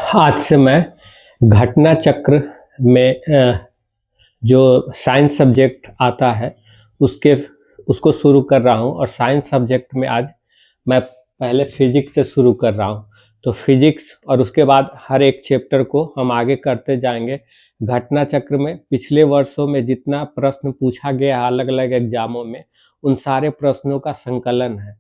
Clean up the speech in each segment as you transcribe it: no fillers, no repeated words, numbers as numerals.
आज से मैं घटना चक्र में जो साइंस सब्जेक्ट आता है उसके उसको शुरू कर रहा हूँ। और साइंस सब्जेक्ट में आज मैं पहले फिजिक्स से शुरू कर रहा हूँ। तो फिजिक्स और उसके बाद हर एक चैप्टर को हम आगे करते जाएंगे। घटना चक्र में पिछले वर्षों में जितना प्रश्न पूछा गया अलग अलग एग्जामों में, उन सारे प्रश्नों का संकलन है।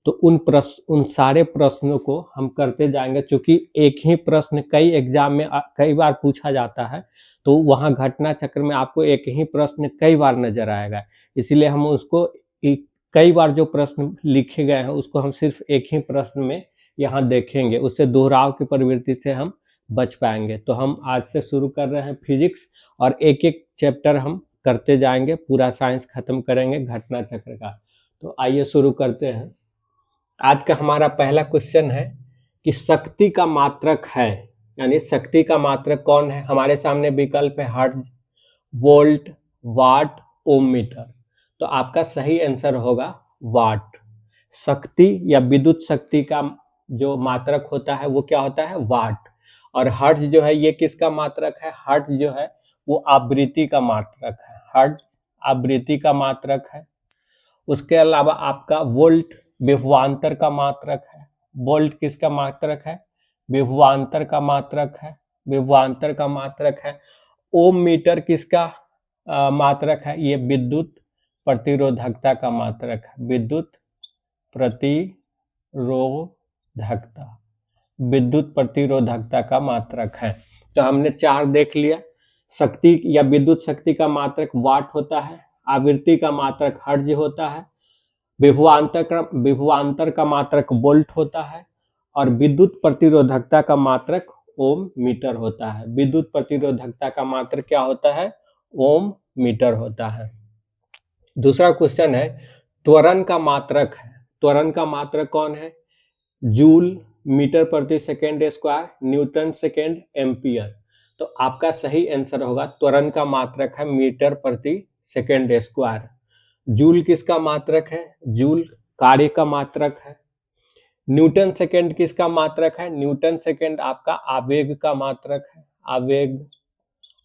तो उन सारे प्रश्नों को हम करते जाएंगे। चूंकि एक ही प्रश्न कई एग्जाम में कई बार पूछा जाता है, तो वहाँ घटना चक्र में आपको एक ही प्रश्न कई बार नजर आएगा। इसीलिए हम उसको कई बार जो प्रश्न लिखे गए हैं उसको हम सिर्फ एक ही प्रश्न में यहाँ देखेंगे। उससे दोहराव की प्रवृत्ति से हम बच पाएंगे। तो हम आज से शुरू कर रहे हैं फिजिक्स, और एक एक चैप्टर हम करते जाएंगे, पूरा साइंस खत्म करेंगे घटना चक्र का। तो आइए शुरू करते हैं। आज का हमारा पहला क्वेश्चन है कि शक्ति का मात्रक है, यानी शक्ति का मात्रक कौन है। हमारे सामने विकल्प है हर्ट्ज, वोल्ट, वाट, ओम मीटर। तो आपका सही आंसर होगा वाट। शक्ति या विद्युत शक्ति का जो मात्रक होता है वो क्या होता है, वाट। और हर्ट्ज जो है ये किसका मात्रक है, हर्ट्ज जो है वो आवृत्ति का मात्रक है। हर्ट्ज आवृत्ति का मात्रक है। उसके अलावा आपका वोल्ट विभवांतर का मात्रक है। वोल्ट किसका मात्रक है, विभवांतर का मात्रक है, विभवांतर का मात्रक है। ओम मीटर किसका मात्रक है, ये विद्युत प्रतिरोधकता का मात्रक है। विद्युत प्रतिरोधकता, विद्युत प्रतिरोधकता का मात्रक है। तो हमने चार देख लिया। शक्ति या विद्युत शक्ति का मात्रक वाट होता है, आवृत्ति का मात्रक हर्ट्ज होता है, विभवांतर का मात्रक वोल्ट होता है, और विद्युत प्रतिरोधकता का मात्रक ओम मीटर होता है। विद्युत प्रतिरोधकता का मात्रक क्या होता है, ओम मीटर होता है। दूसरा क्वेश्चन है त्वरण का मात्रक है। त्वरण का मात्रक कौन है, जूल, मीटर प्रति second square, Newton second, ampere. तो आपका सही आंसर होगा त्वरण का मात्रक है मीटर प्रति सेकेंड स्क्वायर। जूल किसका मात्रक है, जूल कार्य का मात्रक है। न्यूटन सेकेंड किसका मात्रक है, न्यूटन सेकेंड आपका आवेग का मात्रक है।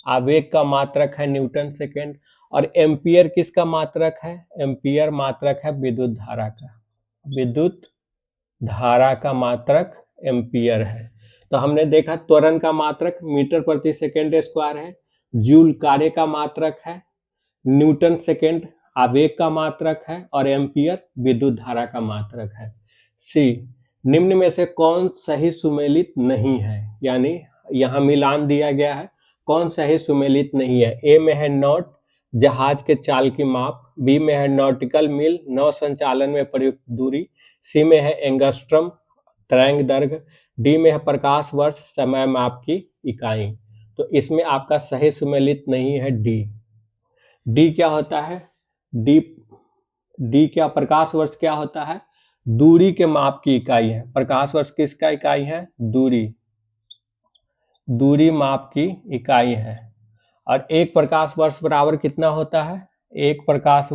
आवेग का मात्रक है न्यूटन सेकेंड। और एम्पियर किसका मात्रक है, एम्पियर मात्रक है विद्युत धारा का। विद्युत धारा का मात्रक एम्पियर है। तो हमने देखा त्वरण का मात्रक मीटर प्रति सेकेंड स्क्वायर है, जूल कार्य का मात्रक है, न्यूटन सेकेंड आवेग का मात्रक है, और एम्पियर विद्युत धारा का मात्रक है। सी, निम्न में से कौन सही सुमेलित नहीं है, यानी यहाँ मिलान दिया गया है, कौन सही सुमेलित नहीं है। ए में है नॉट, जहाज के चाल की माप। बी में है नॉटिकल मील, नौ संचालन में प्रयुक्त दूरी। सी में है एंगस्ट्रम, तरंग दैर्घ्य। डी में है प्रकाश वर्ष, समय माप की इकाई। तो इसमें आपका सही सुमेलित नहीं है डी। डी क्या होता है, डी क्या, प्रकाश वर्ष क्या होता है, दूरी के माप की इकाई है। प्रकाश वर्ष किसका इकाई है, दूरी माप की इकाई है। और एक प्रकाश वर्ष बराबर कितना होता है, एक प्रकाश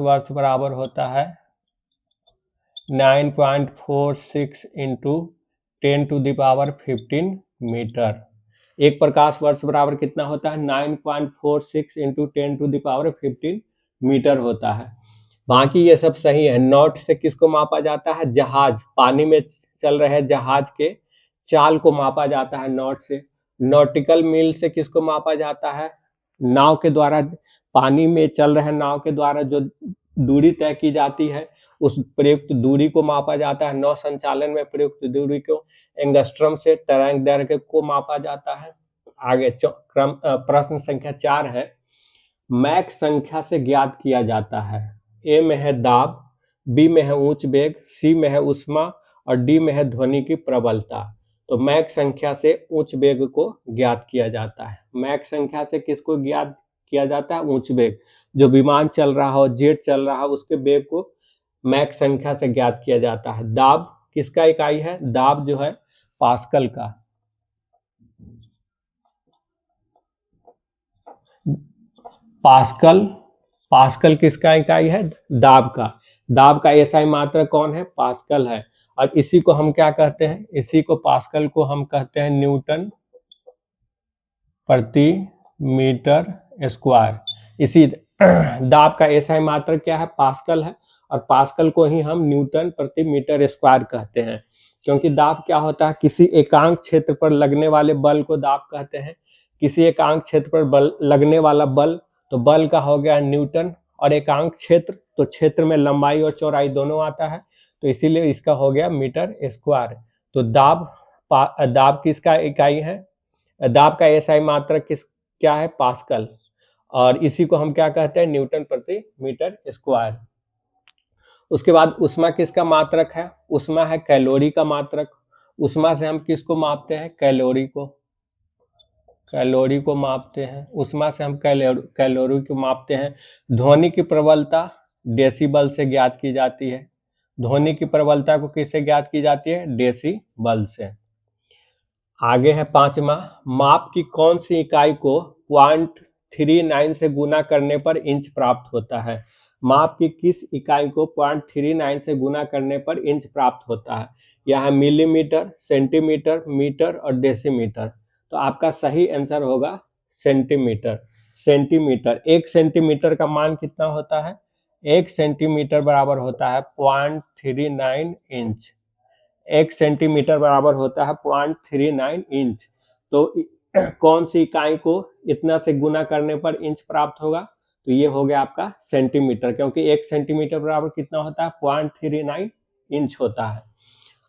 वर्ष बराबर होता है 9.46 इंटू 10⁻15 मीटर। एक प्रकाश वर्ष बराबर कितना होता है, 9.46 इंटू 10⁻15 मीटर होता है। बाकी ये सब सही है। नॉट से किसको मापा जाता है, जहाज, पानी में चल रहे जहाज के चाल को मापा जाता है नॉट से। नॉटिकल मील से किसको मापा जाता है, नाव के द्वारा, पानी में चल रहे नाव के द्वारा जो दूरी तय की जाती है उस प्रयुक्त दूरी को मापा जाता है। नौ संचालन में प्रयुक्त दूरी को एंगस्ट्रम से तरंग दैर्घ्य को मापा जाता है। आगे प्रश्न संख्या 4 है, मैक संख्या से ज्ञात किया जाता है। ए में है दाब, बी में है उच्च वेग, सी में है ऊष्मा, और डी में है ध्वनि की प्रबलता। तो मैक संख्या से उच्च वेग को ज्ञात किया जाता है। मैक संख्या से किसको ज्ञात किया जाता है, उच्च वेग। जो विमान चल रहा हो, जेट चल रहा हो, उसके वेग को मैक संख्या से ज्ञात किया जाता है। दाब किसका इकाई है, दाब जो है पास्कल का। पास्कल किसका इकाई है, दाब का। दाब का एसआई मात्रक कौन है, पास्कल है। और इसी को हम क्या कहते हैं, इसी को पास्कल को हम कहते हैं न्यूटन प्रति मीटर स्क्वायर। इसी दाब का एसआई मात्रक क्या है, पास्कल है, और पास्कल को ही हम न्यूटन प्रति मीटर स्क्वायर कहते हैं। क्योंकि दाब क्या होता है, किसी एकांक क्षेत्र पर लगने वाले बल को दाब कहते हैं। किसी एकांक क्षेत्र पर बल लगने वाला बल, तो बल का हो गया न्यूटन, और एकांक क्षेत्र तो क्षेत्र में लंबाई और चौड़ाई दोनों आता है, तो इसीलिए इसका हो गया मीटर स्क्वायर। तो दाब किसका इकाई है, दाब का एसआई मात्रक क्या है, पास्कल, और इसी को हम क्या कहते हैं, न्यूटन प्रति मीटर स्क्वायर। उसके बाद उष्मा किसका मात्रक है, उष्मा है कैलोरी का मात्रक। उष्मा से हम किसको मापते हैं, कैलोरी को, कैलोरी को मापते हैं। उष्मा से हम कैलोरी को मापते हैं। ध्वनि की प्रबलता डेसिबल से ज्ञात की जाती है। ध्वनि की प्रबलता को किससे ज्ञात की जाती है, डेसिबल से। आगे है पांचवा, माप की कौन सी इकाई को 0.39 से गुना करने पर इंच प्राप्त होता है। माप की किस इकाई को 0.39 से गुना करने पर इंच प्राप्त होता है। यह है मिलीमीटर, सेंटीमीटर, मीटर और डेसीमीटर। तो आपका सही आंसर होगा सेंटीमीटर। सेंटीमीटर, 1 सेंटीमीटर का मान कितना होता है, 1 सेंटीमीटर बराबर होता है 0.39 इंच। 1 सेंटीमीटर बराबर होता है 0.39 इंच। तो कौन सी इकाई को इतना से गुना करने पर इंच प्राप्त होगा, तो ये हो गया आपका सेंटीमीटर, क्योंकि 1 सेंटीमीटर बराबर कितना होता है, 0.39 इंच होता है।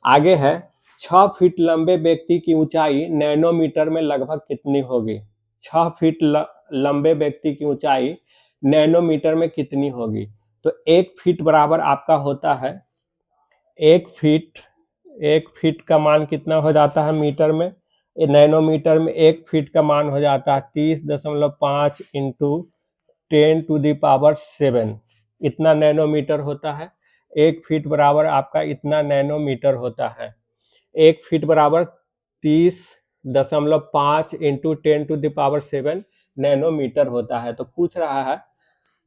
आगे है 6 फीट लंबे व्यक्ति की ऊंचाई नैनोमीटर में लगभग कितनी होगी। 6 फीट लंबे व्यक्ति की ऊंचाई नैनोमीटर में कितनी होगी। तो 1 फीट बराबर आपका होता है 1 फीट का मान कितना हो जाता है मीटर में, नैनोमीटर में 1 फीट का मान हो जाता है 30.5 इंटू 10⁻⁷ इतना नैनोमीटर होता है। 1 फीट बराबर आपका इतना नैनोमीटर होता है। 1 फीट बराबर 30.5 इंटू 10⁻⁷ नैनोमीटर होता है। तो पूछ रहा है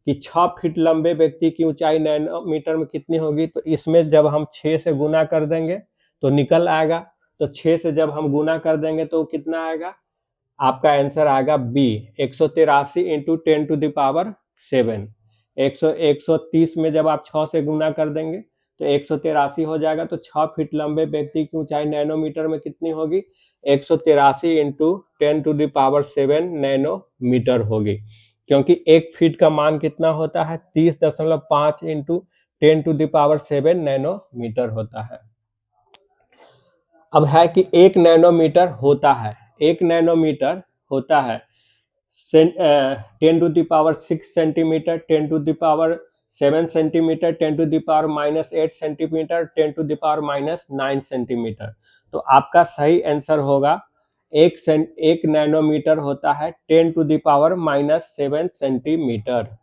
कि 6 फीट लंबे व्यक्ति की ऊंचाई नैनोमीटर में कितनी होगी, तो इसमें जब हम 6 से गुना कर देंगे तो निकल आएगा। तो 6 से जब हम गुना कर देंगे तो कितना आएगा, आपका आंसर आएगा बी, 183 इंटू 10⁻⁷। 130 में जब आप 6 से गुना कर देंगे तो 183 हो जाएगा। तो 6 फीट लंबे व्यक्ति की ऊंचाई नैनोमीटर में कितनी होगी, 183 इंटू 10⁻⁷ नैनोमीटर होगी। क्योंकि 1 फीट का मान कितना होता है, 30.5 इंटू 10⁻⁷ नैनोमीटर होता है। अब है कि 1 नैनोमीटर होता है, 1 नैनोमीटर होता है 10⁻⁶ सेंटीमीटर, 10⁻⁷ सेंटीमीटर, 10⁻⁻8 सेंटीमीटर, 10⁻⁹ सेंटीमीटर। तो आपका सही आंसर होगा 1 नैनोमीटर होता है 10⁻⁻7 सेंटीमीटर।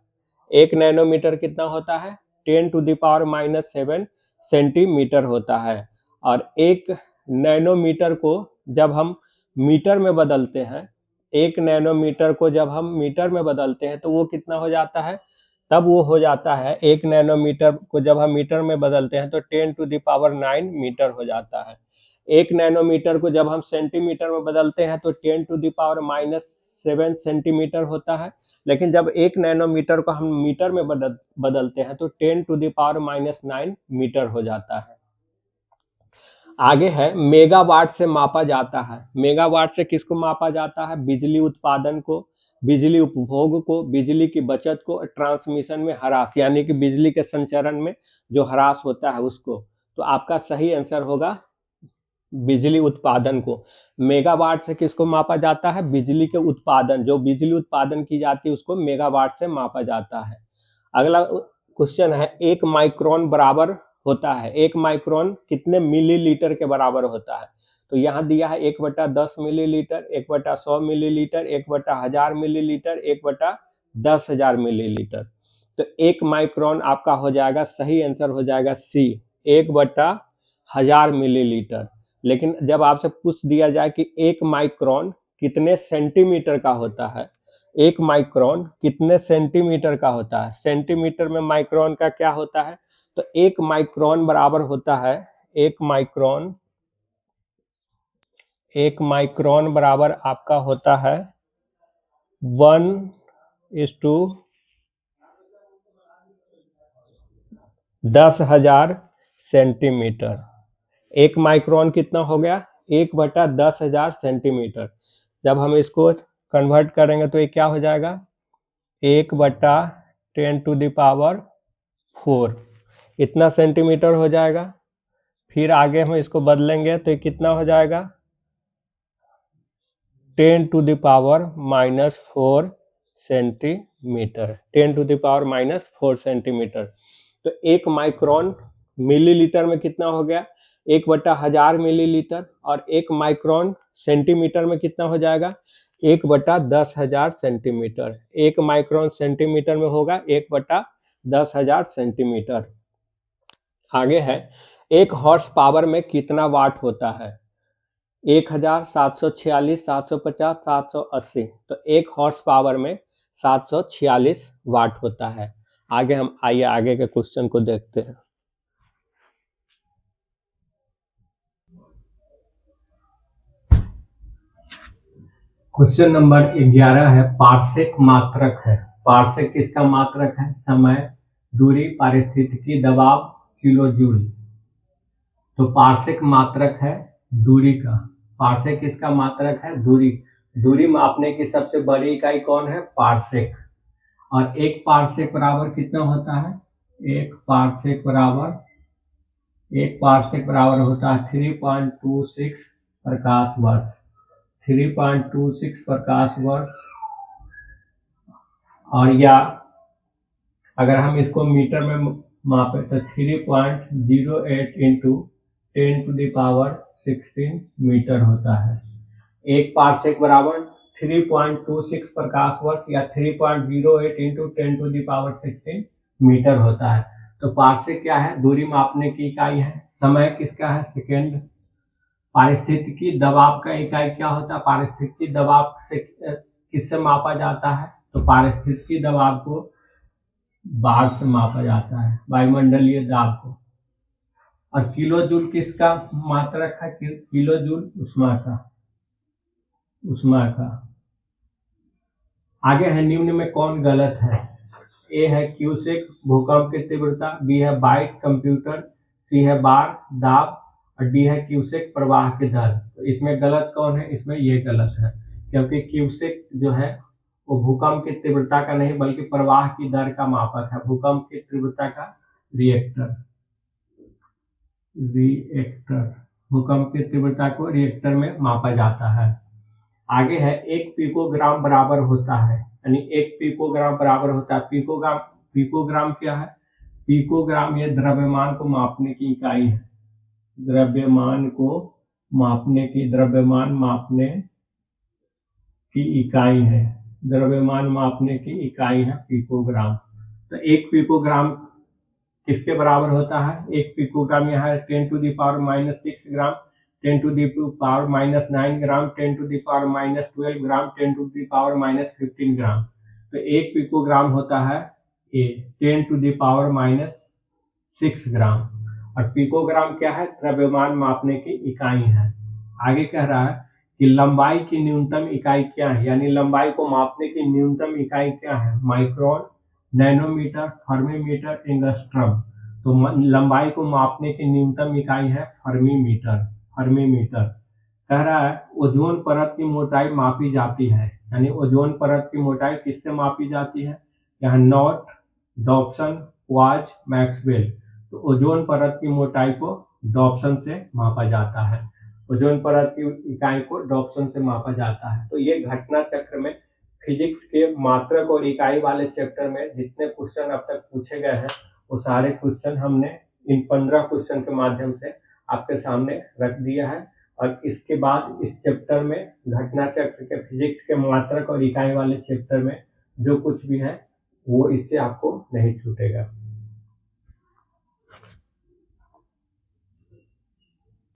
1 नैनोमीटर कितना होता है, 10⁻⁻7 सेंटीमीटर होता है। और 1 नैनोमीटर को जब हम मीटर में बदलते हैं, 1 नैनोमीटर को जब हम मीटर में बदलते हैं तो वो कितना हो जाता है, तब वो हो जाता है 1 नैनोमीटर को जब हम मीटर में बदलते हैं तो 10⁹ मीटर हो जाता है। 1 नैनोमीटर को जब हम सेंटीमीटर में बदलते हैं तो 10⁻⁻7 सेंटीमीटर होता है। लेकिन जब 1 नैनोमीटर को हम मीटर में बदलते हैं तो 10⁻⁹ मीटर हो जाता है। आगे है मेगावाट से मापा जाता है। मेगावाट से किसको मापा जाता है, बिजली उत्पादन को, बिजली उपभोग को, बिजली की बचत को, ट्रांसमिशन में ह्रास यानी कि बिजली के संचरण में जो ह्रास होता है उसको। तो आपका सही आंसर होगा बिजली उत्पादन को। मेगावाट से किसको मापा जाता है, बिजली के उत्पादन, जो बिजली उत्पादन की जाती है उसको मेगावाट से मापा जाता है। अगला क्वेश्चन है 1 माइक्रोन बराबर होता है, 1 माइक्रोन कितने मिलीलीटर के बराबर होता है। तो यहाँ दिया है 1/10 मिलीलीटर, 1/100 मिलीलीटर, 1/1000 मिलीलीटर, 1/10,000 मिलीलीटर। तो 1 माइक्रोन आपका हो जाएगा, सही आंसर हो जाएगा सी, 1/1000 मिलीलीटर। लेकिन जब आपसे पूछ दिया जाए कि 1 माइक्रोन कितने सेंटीमीटर का होता है, 1 माइक्रोन कितने सेंटीमीटर का होता है, सेंटीमीटर में माइक्रोन का क्या होता है, तो 1 माइक्रोन बराबर होता है एक माइक्रोन बराबर आपका होता है 1/10,000 सेंटीमीटर। एक माइक्रोन कितना हो गया? 1/10,000 सेंटीमीटर। जब हम इसको कन्वर्ट करेंगे तो ये क्या हो जाएगा? 1/10⁴ इतना सेंटीमीटर हो जाएगा। फिर आगे हम इसको बदलेंगे तो ये कितना हो जाएगा? 10⁻⁻4 सेंटीमीटर। 10⁻⁻4 सेंटीमीटर। तो एक माइक्रोन मिलीलीटर में कितना हो गया? 1/1000 मिलीलीटर। और एक माइक्रोन सेंटीमीटर में कितना हो जाएगा? 1/10,000 सेंटीमीटर। एक माइक्रोन सेंटीमीटर में होगा 1/10,000 सेंटीमीटर। आगे है, एक हॉर्स पावर में कितना वाट होता है? 1000, 746, 750, 780। तो एक हॉर्स पावर में 746 वाट होता है। आगे हम आइए आगे के क्वेश्चन को देखते हैं। क्वेश्चन नंबर 11 है, पार्सेक मात्रक है। पार्सेक किसका मात्रक है? समय, दूरी, पारिस्थितिकी दबाव, किलो जूल। तो पार्सेक मात्रक है दूरी का। पार्सेक किसका मात्रक है? दूरी। दूरी मापने की सबसे बड़ी इकाई कौन है? पार्सेक। और एक पार्सेक बराबर कितना होता है? एक पार्सेक बराबर होता है 3.26 प्रकाश वर्ष। 3.26 प्रकाश वर्ष। और या अगर हम इसको मीटर में मापे तो 3.08 इंटू 10⁻16 मीटर होता है। एक पार्सेक बराबर 3.26 प्रकाश वर्ष या 3.08 इंटू 10⁻16 मीटर होता है। तो पार्सेक क्या है? दूरी मापने की इकाई है। समय किसका है? सेकेंड। पारिस्थितिकी दबाव का इकाई क्या होता है? पारिस्थितिकी दबाव से किससे मापा जाता है? तो पारिस्थितिकी दबाव को बार से मापा जाता है, वायुमंडलीय दाब को। और किलो जूल किसका मात्रक है? किलो जूल ऊष्मा का। आगे है, निम्न में कौन गलत है? ए है क्यूसेक भूकंप की तीव्रता, बी है बाइट कंप्यूटर, सी है बार दाब, और डी है क्यूसेक प्रवाह की दर। तो इसमें गलत कौन है? इसमें ये गलत है, क्योंकि क्यूसेक जो है वो भूकंप की तीव्रता का नहीं बल्कि प्रवाह की दर का मापक है। भूकंप की तीव्रता का रिएक्टर भूकंप की तीव्रता को रिएक्टर में मापा जाता है। आगे है, एक पिकोग्राम बराबर होता है, यानी एक पिकोग्राम बराबर होता है। पिकोग्राम क्या है? पिकोग्राम ये द्रव्यमान को मापने की इकाई है। द्रव्यमान मापने की इकाई है पिकोग्राम। तो एक पिकोग्राम किसके बराबर होता है? एक पिकोग्राम यहाँ है 10⁻⁻6 ग्राम, 10⁻⁻9 ग्राम, 10⁻⁻12 ग्राम, 10⁻⁻15 ग्राम। तो एक पिकोग्राम होता है 10⁻⁻6 ग्राम। और पिकोग्राम क्या है? द्रव्यमान मापने की इकाई है। आगे कह रहा है कि लंबाई की न्यूनतम इकाई क्या है, यानी लंबाई को मापने की न्यूनतम इकाई क्या है? Micron, nanometer, fermimeter, angstrom. तो लंबाई को मापने की न्यूनतम इकाई है फर्मीमीटर। कह रहा है ओजोन परत की मोटाई मापी जाती है, यानी ओजोन परत की मोटाई किससे मापी जाती है? यहाँ नॉट, डॉप्सन, क्वार्ट्ज, मैक्सवेल। तो ओजोन परत की मोटाई को डॉप्सन से मापा जाता है। ओजोन परत की इकाई को डॉप्सन से मापा जाता है। तो ये घटना चक्र में फिजिक्स के मात्रक और इकाई वाले चैप्टर में जितने क्वेश्चन अब तक पूछे गए हैं वो सारे क्वेश्चन हमने इन 15 क्वेश्चन के माध्यम से आपके सामने रख दिया है। और इसके बाद इस चैप्टर में घटना चक्र के फिजिक्स के मात्रक और इकाई वाले चैप्टर में जो कुछ भी है वो इससे आपको नहीं छूटेगा।